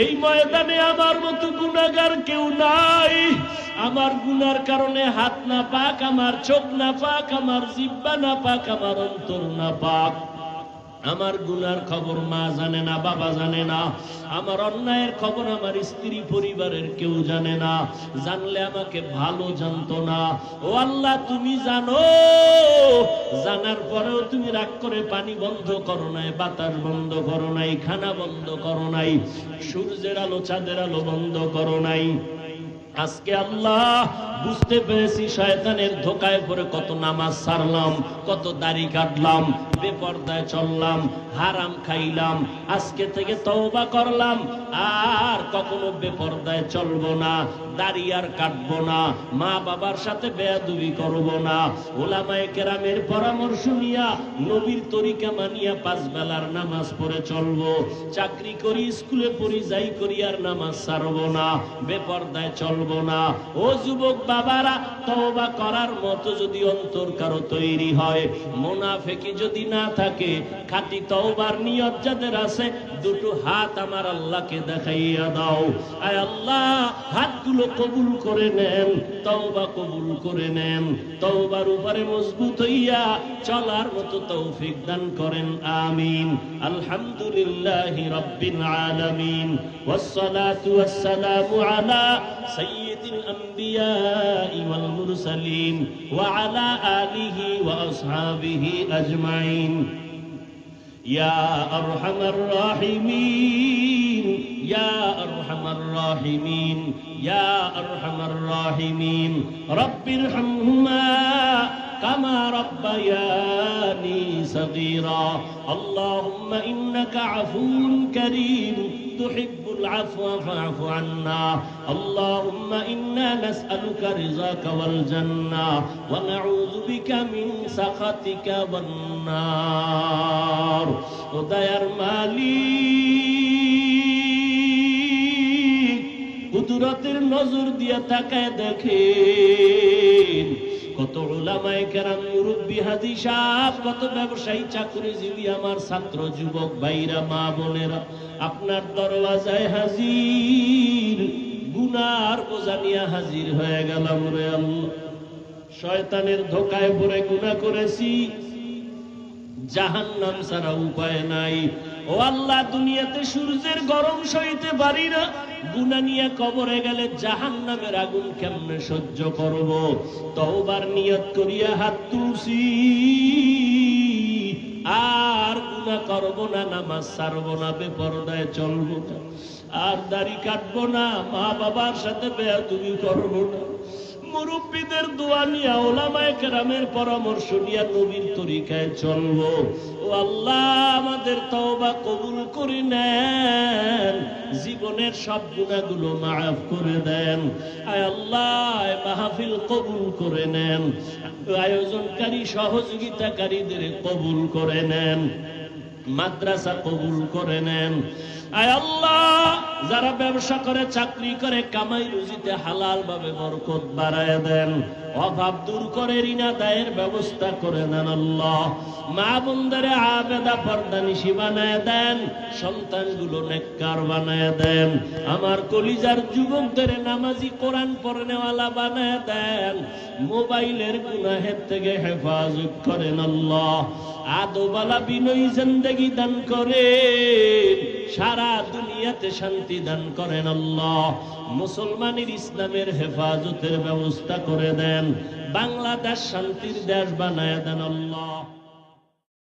এই ময়দানে আমার মতো গুনাহগার কেউ নাই। আমার গুনার কারণে হাত না পাক, আমার চোখ না পাক, আমার জিহ্বা না পাক, আমার অন্তর না পাক। আমার গুনার খবর মা জানে না, বাবা জানে না। আমার অন্যায়ের খবর আমার স্ত্রী পরিবারের কেউ জানে না। জানলে আমাকে ভালো জানতো না। ও আল্লাহ, তুমি জানো। জানার পরেও তুমি রাগ করে পানি বন্ধ করো নাই, বাতাস বন্ধ করো নাই, খানা বন্ধ করো নাই, সূর্যের আলো চাঁদের আলো বন্ধ করো নাই। আজকে আল্লাহ বুঝতে পেরেছি শয়তানের ধোকায় পড়ে কত নামাজ ছাড়লাম, কত দাড়ি কাটলাম, বেপরদায় চললাম, হারাম খাইলাম। আজকে থেকে তওবা করলাম, আর কখনো বেপরদায় চলবো না, দাড়ি আর কাটবো না, মা বাবার সাথে বেয়াদবি করব না। ওলামায়ে কেরামের পরামর্শ নিয়া নবীর তরিকা মানিয়া 5 বেলার নামাজ পড়ে চলবো। চাকরি করি, স্কুলে পড়ি, যাই করি, আর নামাজ ছাড়বো না, বেপরদায় চলবো না। ও যুবক বাবারা, তওবা করার মতো যদি অন্তর কারো তৈরি হয়, মুনাফিকি যদি না থাকে, খাঁটি তওবার নিয়ত যাদের আছে, দুটো হাত আমার আল্লাহকে দেখাইয়া দাও। আয় আল্লাহ, হাতগুলো কবুল করে নেন, তওবা কবুল করে নেন। তওবার উপরে মজবুত হইয়া চলার মতো তৌফিক দান করেন, আমিন। আলহামদুলিল্লাহি রাব্বিল আলামিন, ওয়াসসালাতু ওয়াসসালামু আলা সাইয়্যিদিল আমবিয়াই ওয়াল মুরসালিন ওয়া আলা আলিহি ওয়া আসহাবিহি আজমাইন। ইয়া আরহামার রাহিমিন, ইয়া আরহামার রাহিমিন, ইয়া আরহামার রাহিমিন। রব্বিরহামহুমা কামা রাব্বায়ানি সগীরা। আল্লাহুম্মা ইন্নাকা আফুউন কারীম তুহিব্বুল আফওয়া ফা'ফু আন্না। আল্লাহুম্মা ইন্না নাসআলুকা রিযাকা ওয়াল জান্নাহ ওয়া নাউযু বিকা মিন সাখাতিকা ওয়ান নার। ও দয়ার মালিক, কুদরতের নজর দিয়া তাকায় দেখেন কত উলামায়ে কেরাম, মুরব্বি, হাজী সাহেব, কত ব্যবসায়ী, চাকরিজীবী, আমার ছাত্র যুবক ভাইরা, মা বোনেরা আপনার দরওয়াজায় হাজির, গুনার বোঝা নিয়ে হাজির হয়ে গেলাম রে আল্লাহ। শয়তানের ধোকায় পড়ে গুনাহ করেছি, জাহান্নাম ছাড়া উপায় নাই। ও আল্লাহ, দুনিয়াতে সূর্যের গরম সইতে পারি না, গুনাহ নিয়ে কবরে গেলে জাহান্নামের আগুন কেমনে সহ্য করব। তওবার নিয়ত করিয়া হাত তুলছি, আর গুনাহ করব না, নামাজ ছাড়ব না, বেপরদায় চলব না, আর দাড়ি কাটবো না, মা বাবার সাথে বেয়াদবি করব না। মুরব্বীদের দোয়া নিয়া, ওলামায়ে কেরামের পরামর্শ নিয়া নবীর তরিকায় চলবো। ও আল্লাহ, আমাদের তওবা কবুল করে নেন, জীবনের সব গুনাহগুলো মাফ করে দেন। আয় আল্লাহ, মাহফিল কবুল করে নেন, আয়োজনকারী সহযোগিতাকারীদের কবুল করে নেন, মাদ্রাসা কবুল করে নেন। আয় আল্লাহ, যারা ব্যবসা করে, চাকরি করে, কামাই রুজিতে হালাল ভাবে বরকত বাড়ায় দেন, অভাব দূর করে ঋণ আদায়ের ব্যবস্থা করে দেন। আল্লাহ, মা বোনদেরে আবেদা পর্দানিশী বানায় দেন, সন্তানগুলো নেককার বানায় দেন, আমার কলিজার যুবকদের নামাজি, কোরআন পড়নেওয়ালা বানায় দেন, মোবাইলের গুনাহের থেকে হেফাজত করেন। আল্লাহ, আদবালা বিনয়ী জিন্দেগি দান করেন, সারা দুনিয়াতে শান্তি দান করেন। আল্লাহ, মুসলমানের ইসলামের হেফাজতের ব্যবস্থা করে দেন, বাংলাদেশ শান্তির দেশ বানায় দেন। আল্লাহ।